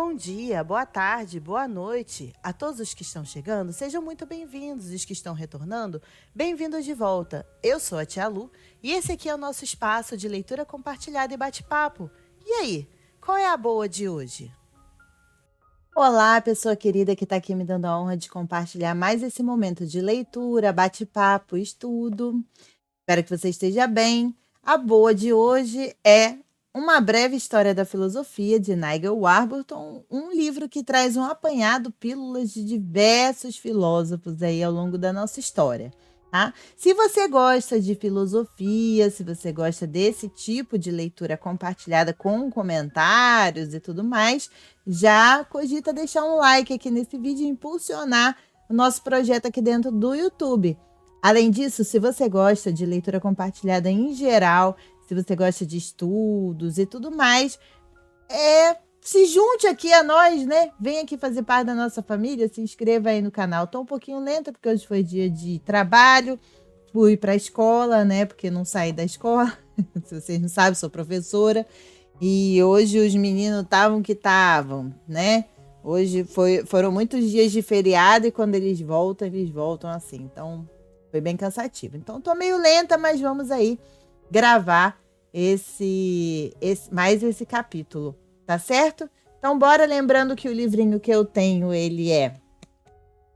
Bom dia, boa tarde, boa noite. A todos os que estão chegando, sejam muito bem-vindos. E os que estão retornando, bem-vindos de volta. Eu sou a Tia Lu e esse aqui é o nosso espaço de leitura compartilhada e bate-papo. E aí, qual é a boa de hoje? Olá, pessoa querida que está aqui me dando a honra de compartilhar mais esse momento de leitura, bate-papo, estudo. Espero que você esteja bem. A boa de hoje é Uma Breve História da Filosofia, de Nigel Warburton, um livro que traz um apanhado pílulas de diversos filósofos aí ao longo da nossa história, tá? Se você gosta de filosofia, se você gosta desse tipo de leitura compartilhada com comentários e tudo mais, já cogita deixar um like aqui nesse vídeo e impulsionar o nosso projeto aqui dentro do YouTube. Além disso, se você gosta de leitura compartilhada em geral, se você gosta de estudos e tudo mais, se junte aqui a nós, né? Vem aqui fazer parte da nossa família, se inscreva aí no canal. Tô um pouquinho lenta porque hoje foi dia de trabalho, fui para a escola, né? Porque não saí da escola. Se vocês não sabem, sou professora. E hoje os meninos estavam, né? Hoje foram muitos dias de feriado e quando eles voltam assim. Então, foi bem cansativo. Então, tô meio lenta, mas vamos aí gravar mais esse capítulo, tá certo? Então, bora, lembrando que o livrinho que eu tenho, ele é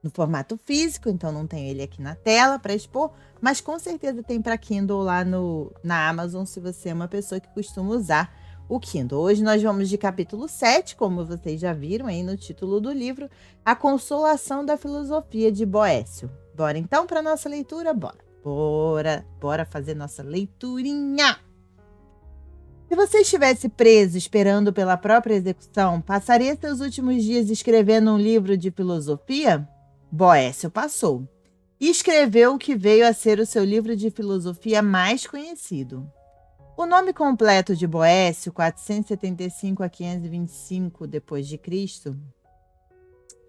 no formato físico, então não tenho ele aqui na tela para expor, mas com certeza tem para Kindle lá na Amazon, se você é uma pessoa que costuma usar o Kindle. Hoje nós vamos de capítulo 7, como vocês já viram aí no título do livro, A Consolação da Filosofia, de Boécio. Bora então para nossa leitura? Bora fazer nossa leiturinha! Se você estivesse preso esperando pela própria execução, passaria seus últimos dias escrevendo um livro de filosofia? Boécio passou. E escreveu o que veio a ser o seu livro de filosofia mais conhecido. O nome completo de Boécio, 475 a 525 d.C.,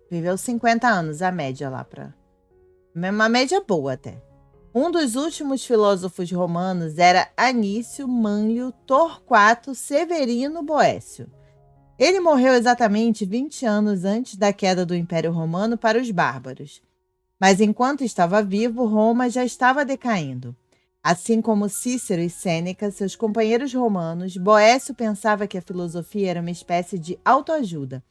viveu 50 anos, a média lá para... Uma média boa até. Um dos últimos filósofos romanos era Anício Mânlio Torquato Severino Boécio. Ele morreu exatamente 20 anos antes da queda do Império Romano para os bárbaros. Mas enquanto estava vivo, Roma já estava decaindo. Assim como Cícero e Sêneca, seus companheiros romanos, Boécio pensava que a filosofia era uma espécie de autoajuda,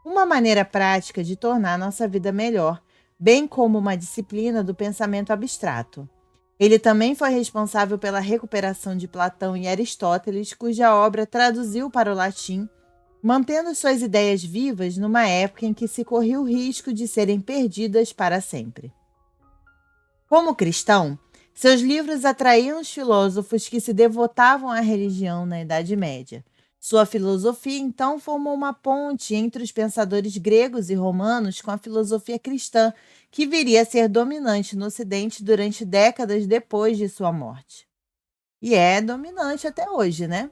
uma maneira prática de tornar nossa vida melhor, bem como uma disciplina do pensamento abstrato. Ele também foi responsável pela recuperação de Platão e Aristóteles, cuja obra traduziu para o latim, mantendo suas ideias vivas numa época em que se corria o risco de serem perdidas para sempre. Como cristão, seus livros atraíam os filósofos que se devotavam à religião na Idade Média. Sua filosofia, então, formou uma ponte entre os pensadores gregos e romanos com a filosofia cristã, que viria a ser dominante no Ocidente durante décadas depois de sua morte. E é dominante até hoje, né?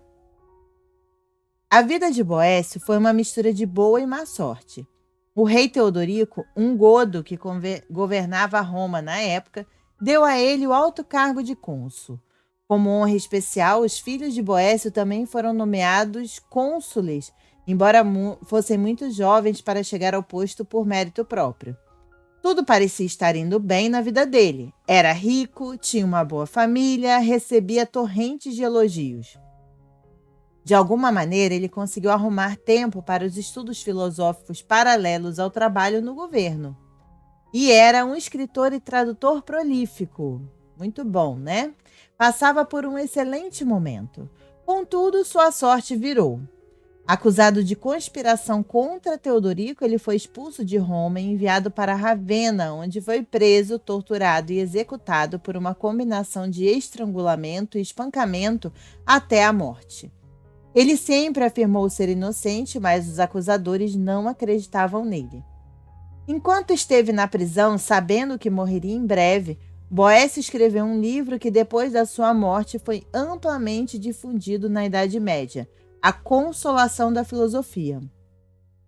A vida de Boécio foi uma mistura de boa e má sorte. O rei Teodorico, um godo que governava Roma na época, deu a ele o alto cargo de cônsul. Como honra especial, os filhos de Boécio também foram nomeados cônsules, embora fossem muito jovens para chegar ao posto por mérito próprio. Tudo parecia estar indo bem na vida dele. Era rico, tinha uma boa família, recebia torrentes de elogios. De alguma maneira, ele conseguiu arrumar tempo para os estudos filosóficos paralelos ao trabalho no governo. E era um escritor e tradutor prolífico. Muito bom, né? Passava por um excelente momento. Contudo, sua sorte virou. Acusado de conspiração contra Teodorico, ele foi expulso de Roma e enviado para Ravenna, onde foi preso, torturado e executado por uma combinação de estrangulamento e espancamento até a morte. Ele sempre afirmou ser inocente, mas os acusadores não acreditavam nele. Enquanto esteve na prisão, sabendo que morreria em breve, Boécio escreveu um livro que, depois da sua morte, foi amplamente difundido na Idade Média, A Consolação da Filosofia.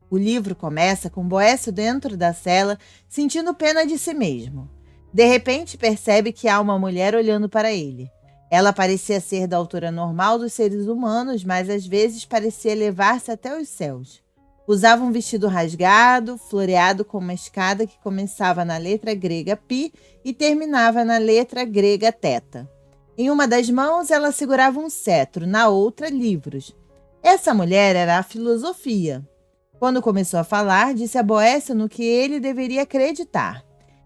O livro começa com Boécio dentro da cela, sentindo pena de si mesmo. De repente, percebe que há uma mulher olhando para ele. Ela parecia ser da altura normal dos seres humanos, mas às vezes parecia elevar-se até os céus. Usava um vestido rasgado, floreado com uma escada que começava na letra grega pi e terminava na letra grega teta. Em uma das mãos ela segurava um cetro, na outra livros. Essa mulher era a filosofia. Quando começou a falar, disse a Boécio no que ele deveria acreditar.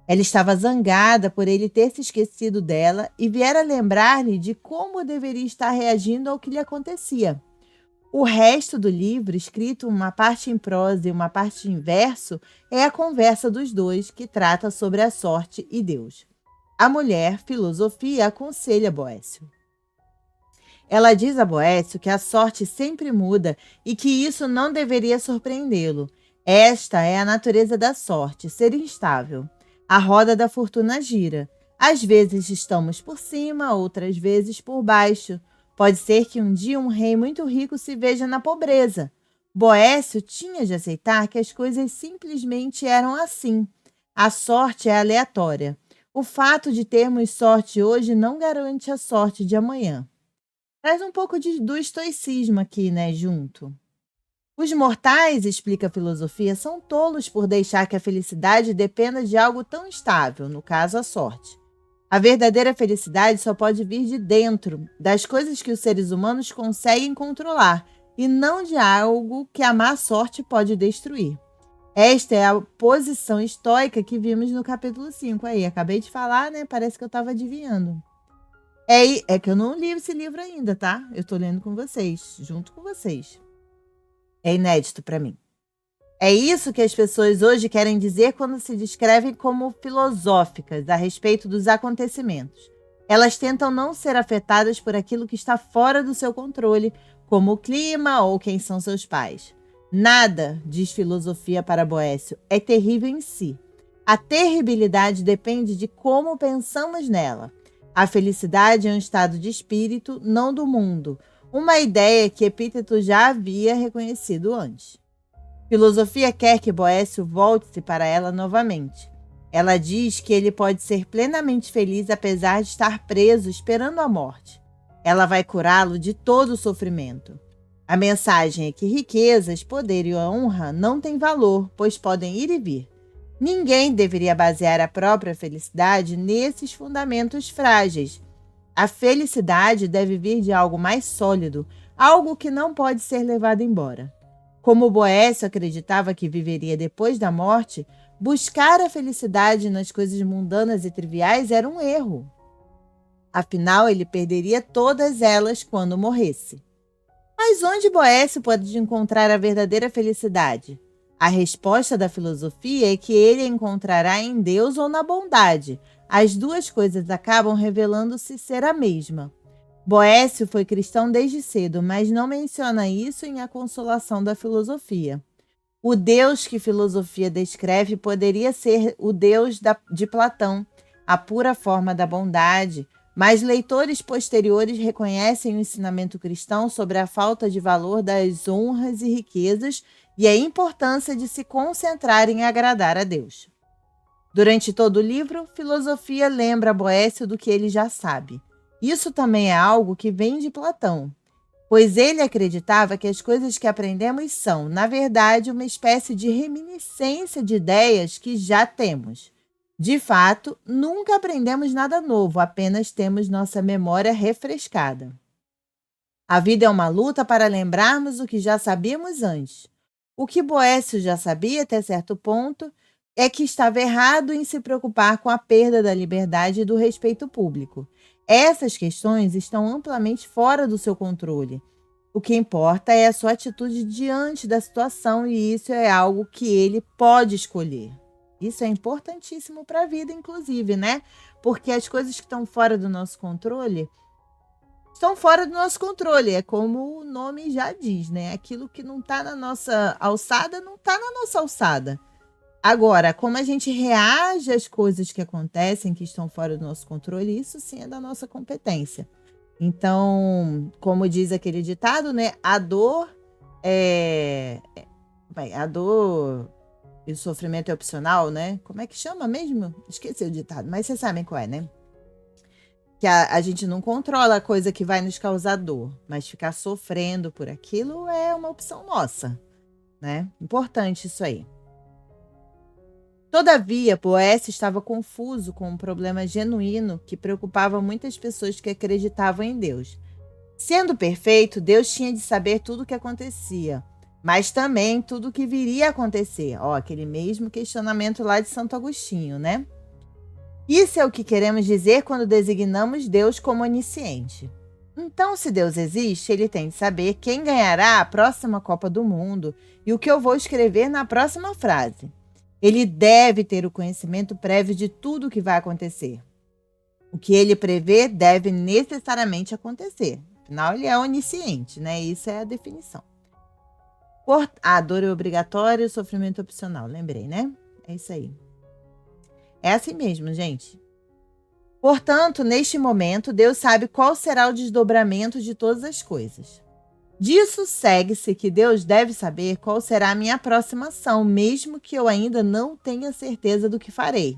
Ela estava zangada por ele ter se esquecido dela e viera lembrar-lhe de como deveria estar reagindo ao que lhe acontecia. O resto do livro, escrito uma parte em prosa e uma parte em verso, é a conversa dos dois que trata sobre a sorte e Deus. A mulher, filosofia, aconselha Boécio. Ela diz a Boécio que a sorte sempre muda e que isso não deveria surpreendê-lo. Esta é a natureza da sorte, ser instável. A roda da fortuna gira. Às vezes estamos por cima, outras vezes por baixo. Pode ser que um dia um rei muito rico se veja na pobreza. Boécio tinha de aceitar que as coisas simplesmente eram assim. A sorte é aleatória. O fato de termos sorte hoje não garante a sorte de amanhã. Traz um pouco do estoicismo aqui, né, junto. Os mortais, explica a filosofia, são tolos por deixar que a felicidade dependa de algo tão estável, no caso a sorte. A verdadeira felicidade só pode vir de dentro, das coisas que os seres humanos conseguem controlar, e não de algo que a má sorte pode destruir. Esta é a posição estoica que vimos no capítulo 5 aí. Acabei de falar, né? Parece que eu estava adivinhando. É que eu não li esse livro ainda, tá? Eu tô lendo com vocês, junto com vocês. É inédito para mim. É isso que as pessoas hoje querem dizer quando se descrevem como filosóficas a respeito dos acontecimentos. Elas tentam não ser afetadas por aquilo que está fora do seu controle, como o clima ou quem são seus pais. Nada, diz filosofia para Boécio, é terrível em si. A terribilidade depende de como pensamos nela. A felicidade é um estado de espírito, não do mundo, uma ideia que Epíteto já havia reconhecido antes. Filosofia quer que Boécio volte-se para ela novamente. Ela diz que ele pode ser plenamente feliz apesar de estar preso esperando a morte. Ela vai curá-lo de todo o sofrimento. A mensagem é que riquezas, poder e honra não têm valor, pois podem ir e vir. Ninguém deveria basear a própria felicidade nesses fundamentos frágeis. A felicidade deve vir de algo mais sólido, algo que não pode ser levado embora. Como Boécio acreditava que viveria depois da morte, buscar a felicidade nas coisas mundanas e triviais era um erro. Afinal, ele perderia todas elas quando morresse. Mas onde Boécio pode encontrar a verdadeira felicidade? A resposta da filosofia é que ele a encontrará em Deus ou na bondade. As duas coisas acabam revelando-se ser a mesma. Boécio foi cristão desde cedo, mas não menciona isso em A Consolação da Filosofia. O Deus que filosofia descreve poderia ser o Deus de Platão, a pura forma da bondade, mas leitores posteriores reconhecem o ensinamento cristão sobre a falta de valor das honras e riquezas e a importância de se concentrar em agradar a Deus. Durante todo o livro, Filosofia lembra Boécio do que ele já sabe. Isso também é algo que vem de Platão, pois ele acreditava que as coisas que aprendemos são, na verdade, uma espécie de reminiscência de ideias que já temos. De fato, nunca aprendemos nada novo, apenas temos nossa memória refrescada. A vida é uma luta para lembrarmos o que já sabíamos antes. O que Boécio já sabia até certo ponto é que estava errado em se preocupar com a perda da liberdade e do respeito público. Essas questões estão amplamente fora do seu controle. O que importa é a sua atitude diante da situação e isso é algo que ele pode escolher. Isso é importantíssimo para a vida, inclusive, né? Porque as coisas que estão fora do nosso controle estão fora do nosso controle. É como o nome já diz, né? Aquilo que não está na nossa alçada, não está na nossa alçada. Agora, como a gente reage às coisas que acontecem, que estão fora do nosso controle, isso sim é da nossa competência. Então, como diz aquele ditado, né? A dor e o sofrimento é opcional, né? Como é que chama mesmo? Esqueci o ditado, mas vocês sabem qual é, né? Que a gente não controla a coisa que vai nos causar dor, mas ficar sofrendo por aquilo é uma opção nossa. né? Importante isso aí. Todavia, Boécio estava confuso com um problema genuíno que preocupava muitas pessoas que acreditavam em Deus. Sendo perfeito, Deus tinha de saber tudo o que acontecia, mas também tudo o que viria a acontecer. Ó, aquele mesmo questionamento lá de Santo Agostinho, né? Isso é o que queremos dizer quando designamos Deus como onisciente. Então, se Deus existe, ele tem de saber quem ganhará a próxima Copa do Mundo e o que eu vou escrever na próxima frase. Ele deve ter o conhecimento prévio de tudo o que vai acontecer. O que ele prevê deve necessariamente acontecer. Afinal, ele é onisciente, né? Isso é a definição. A dor é obrigatória e o sofrimento opcional. Lembrei, né? É isso aí. É assim mesmo, gente. Portanto, neste momento, Deus sabe qual será o desdobramento de todas as coisas. Disso segue-se que Deus deve saber qual será a minha próxima ação, mesmo que eu ainda não tenha certeza do que farei.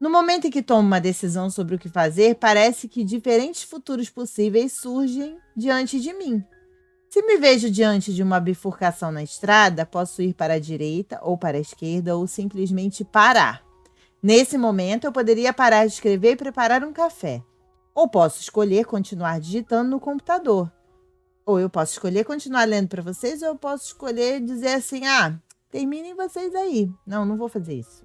No momento em que tomo uma decisão sobre o que fazer, parece que diferentes futuros possíveis surgem diante de mim. Se me vejo diante de uma bifurcação na estrada, posso ir para a direita ou para a esquerda ou simplesmente parar. Nesse momento, eu poderia parar de escrever e preparar um café. Ou posso escolher continuar digitando no computador. Ou eu posso escolher continuar lendo para vocês, ou eu posso escolher dizer assim, terminem vocês aí. Não, não vou fazer isso.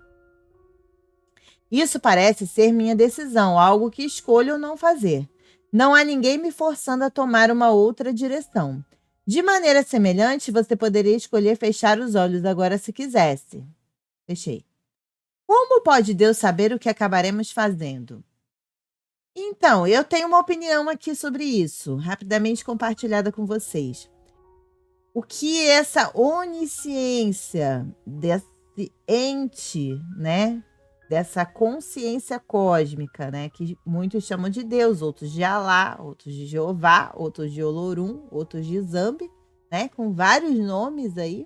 Isso parece ser minha decisão, algo que escolho ou não fazer. Não há ninguém me forçando a tomar uma outra direção. De maneira semelhante, você poderia escolher fechar os olhos agora se quisesse. Fechei. Como pode Deus saber o que acabaremos fazendo? Então, eu tenho uma opinião aqui sobre isso, rapidamente compartilhada com vocês. O que essa onisciência desse ente, né, dessa consciência cósmica, né, que muitos chamam de Deus, outros de Alá, outros de Jeová, outros de Olorum, outros de Zambi, né, com vários nomes aí.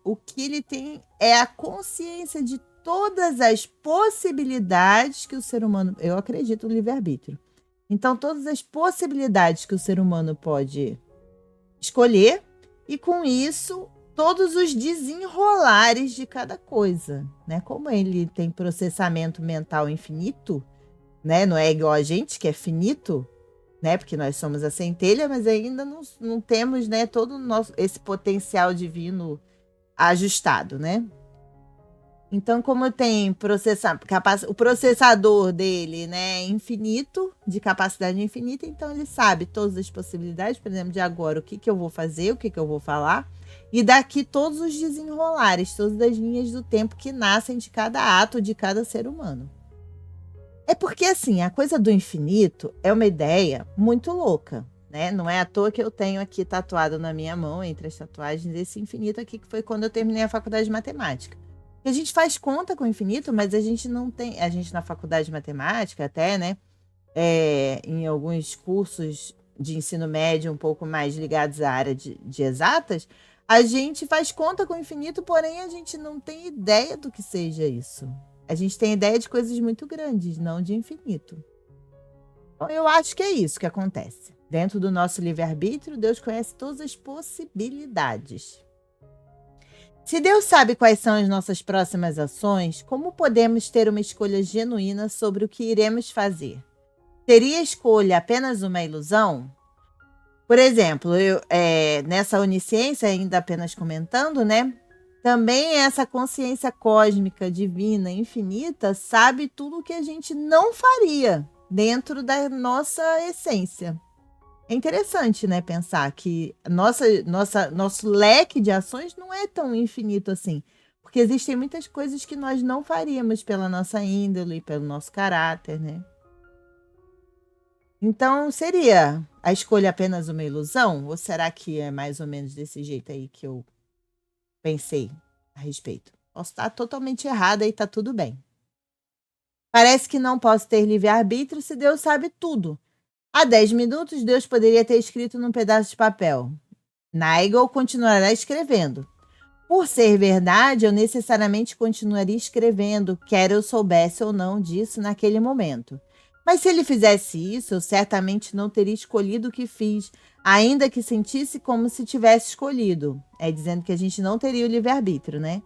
O que ele tem é a consciência de todas as possibilidades que o ser humano... Eu acredito no livre-arbítrio. Então, todas as possibilidades que o ser humano pode escolher e, com isso, todos os desenrolares de cada coisa, né? Como ele tem processamento mental infinito, né? Não é igual a gente, que é finito, né? Porque nós somos a centelha, mas ainda não temos, né, todo esse potencial divino ajustado, né? Então, como tem o processador dele, né, infinito, de capacidade infinita, então ele sabe todas as possibilidades, por exemplo, de agora, o que eu vou fazer, o que eu vou falar, e daqui todos os desenrolares, todas as linhas do tempo que nascem de cada ato de cada ser humano. É porque, assim, a coisa do infinito é uma ideia muito louca, né? Não é à toa que eu tenho aqui tatuado na minha mão, entre as tatuagens, esse infinito aqui, que foi quando eu terminei a faculdade de matemática. A gente faz conta com o infinito, mas a gente não tem... A gente na faculdade de matemática até, né? Em alguns cursos de ensino médio um pouco mais ligados à área de exatas, a gente faz conta com o infinito, porém a gente não tem ideia do que seja isso. A gente tem ideia de coisas muito grandes, não de infinito. Então, eu acho que é isso que acontece. Dentro do nosso livre-arbítrio, Deus conhece todas as possibilidades. Se Deus sabe quais são as nossas próximas ações, como podemos ter uma escolha genuína sobre o que iremos fazer? Seria a escolha apenas uma ilusão? Por exemplo, nessa onisciência, ainda apenas comentando, né? Também essa consciência cósmica, divina, infinita, sabe tudo o que a gente não faria dentro da nossa essência. É interessante, né, pensar que nosso leque de ações não é tão infinito assim, porque existem muitas coisas que nós não faríamos pela nossa índole, pelo nosso caráter, né? Então, seria a escolha apenas uma ilusão? Ou será que é mais ou menos desse jeito aí que eu pensei a respeito? Posso estar totalmente errada e tá tudo bem. Parece que não posso ter livre-arbítrio se Deus sabe tudo. Há 10 minutos, Deus poderia ter escrito num pedaço de papel: Nigel continuará escrevendo. Por ser verdade, eu necessariamente continuaria escrevendo, quer eu soubesse ou não disso naquele momento. Mas se ele fizesse isso, eu certamente não teria escolhido o que fiz, ainda que sentisse como se tivesse escolhido. É dizendo que a gente não teria o livre-arbítrio, né?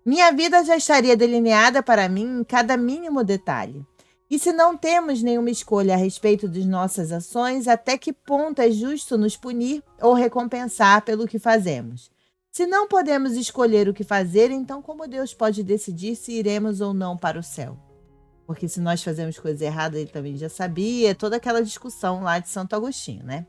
Minha vida já estaria delineada para mim em cada mínimo detalhe. E se não temos nenhuma escolha a respeito de nossas ações, até que ponto é justo nos punir ou recompensar pelo que fazemos? Se não podemos escolher o que fazer, então como Deus pode decidir se iremos ou não para o céu? Porque se nós fazemos coisa errada, ele também já sabia, toda aquela discussão lá de Santo Agostinho, né?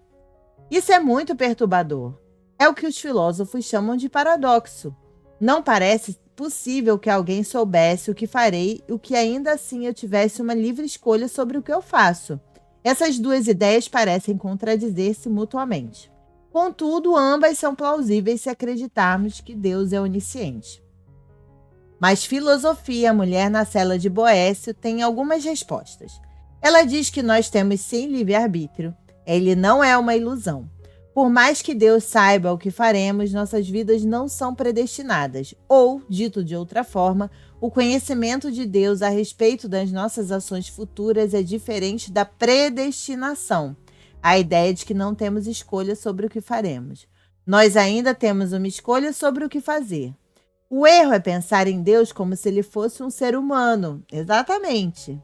Isso é muito perturbador. É o que os filósofos chamam de paradoxo. Não parece possível que alguém soubesse o que farei e que ainda assim eu tivesse uma livre escolha sobre o que eu faço. Essas duas ideias parecem contradizer-se mutuamente. Contudo, ambas são plausíveis se acreditarmos que Deus é onisciente. Mas Filosofia, a Mulher na Cela de Boécio, tem algumas respostas. Ela diz que nós temos sim livre-arbítrio. Ele não é uma ilusão. Por mais que Deus saiba o que faremos, nossas vidas não são predestinadas. Ou, dito de outra forma, o conhecimento de Deus a respeito das nossas ações futuras é diferente da predestinação, a ideia de que não temos escolha sobre o que faremos. Nós ainda temos uma escolha sobre o que fazer. O erro é pensar em Deus como se ele fosse um ser humano. Exatamente.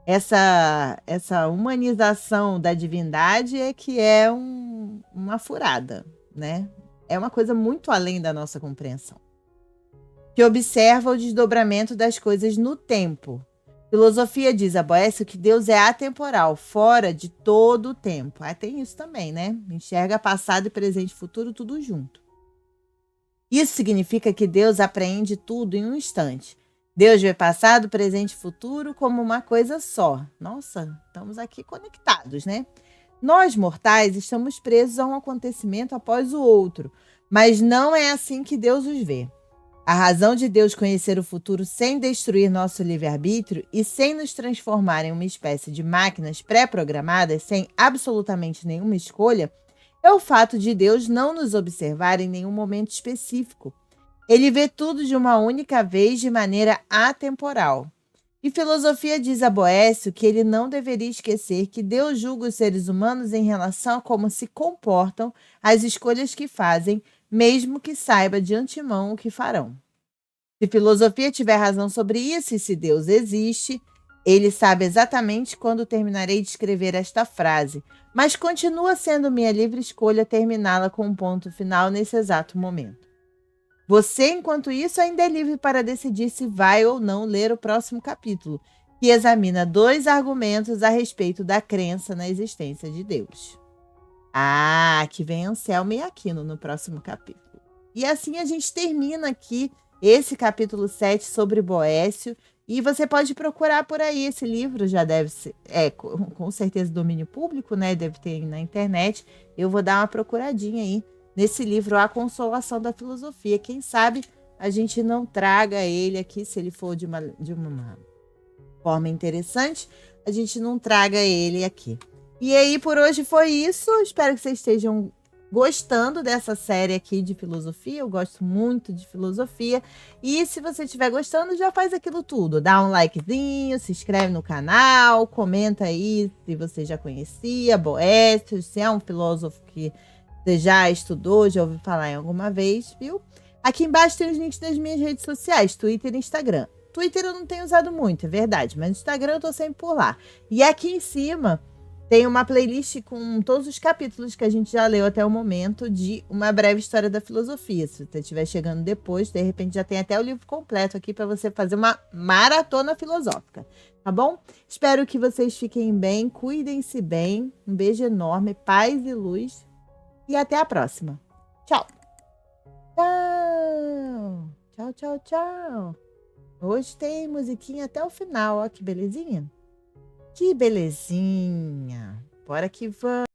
Essa humanização da divindade é que é uma furada, né? É uma coisa muito além da nossa compreensão. Que observa o desdobramento das coisas no tempo. Filosofia diz a Boécio que Deus é atemporal, fora de todo o tempo. Tem isso também, né? Enxerga passado, presente e futuro tudo junto. Isso significa que Deus apreende tudo em um instante. Deus vê passado, presente e futuro como uma coisa só. Nossa, estamos aqui conectados, né? Nós, mortais, estamos presos a um acontecimento após o outro, mas não é assim que Deus os vê. A razão de Deus conhecer o futuro sem destruir nosso livre-arbítrio e sem nos transformar em uma espécie de máquinas pré-programadas sem absolutamente nenhuma escolha é o fato de Deus não nos observar em nenhum momento específico. Ele vê tudo de uma única vez de maneira atemporal. E Filosofia diz a Boécio que ele não deveria esquecer que Deus julga os seres humanos em relação a como se comportam, as escolhas que fazem, mesmo que saiba de antemão o que farão. Se Filosofia tiver razão sobre isso e se Deus existe, ele sabe exatamente quando terminarei de escrever esta frase, mas continua sendo minha livre escolha terminá-la com um ponto final nesse exato momento. Você, enquanto isso, ainda é livre para decidir se vai ou não ler o próximo capítulo, que examina 2 argumentos a respeito da crença na existência de Deus. Aqui vem Anselmo e Aquino no próximo capítulo. E assim a gente termina aqui esse capítulo 7 sobre Boécio. E você pode procurar por aí esse livro, já deve ser, com certeza domínio público, né? Deve ter na internet. Eu vou dar uma procuradinha aí nesse livro, A Consolação da Filosofia. Quem sabe a gente não traga ele aqui, se ele for de uma forma interessante, a gente não traga ele aqui. E aí, por hoje foi isso. Espero que vocês estejam gostando dessa série aqui de filosofia. Eu gosto muito de filosofia. E se você estiver gostando, já faz aquilo tudo. Dá um likezinho, se inscreve no canal, comenta aí se você já conhecia Boécio, se é um filósofo que você já estudou, já ouviu falar em alguma vez, viu? Aqui embaixo tem os links das minhas redes sociais, Twitter e Instagram. Twitter eu não tenho usado muito, é verdade, mas no Instagram eu tô sempre por lá. E aqui em cima tem uma playlist com todos os capítulos que a gente já leu até o momento de Uma Breve História da Filosofia. Se você estiver chegando depois, de repente já tem até o livro completo aqui para você fazer uma maratona filosófica, tá bom? Espero que vocês fiquem bem, cuidem-se bem. Um beijo enorme, paz e luz. E até a próxima. Tchau. Tchau. Tchau, tchau, tchau. Hoje tem musiquinha até o final, ó, que belezinha. Que belezinha! Bora que vamos!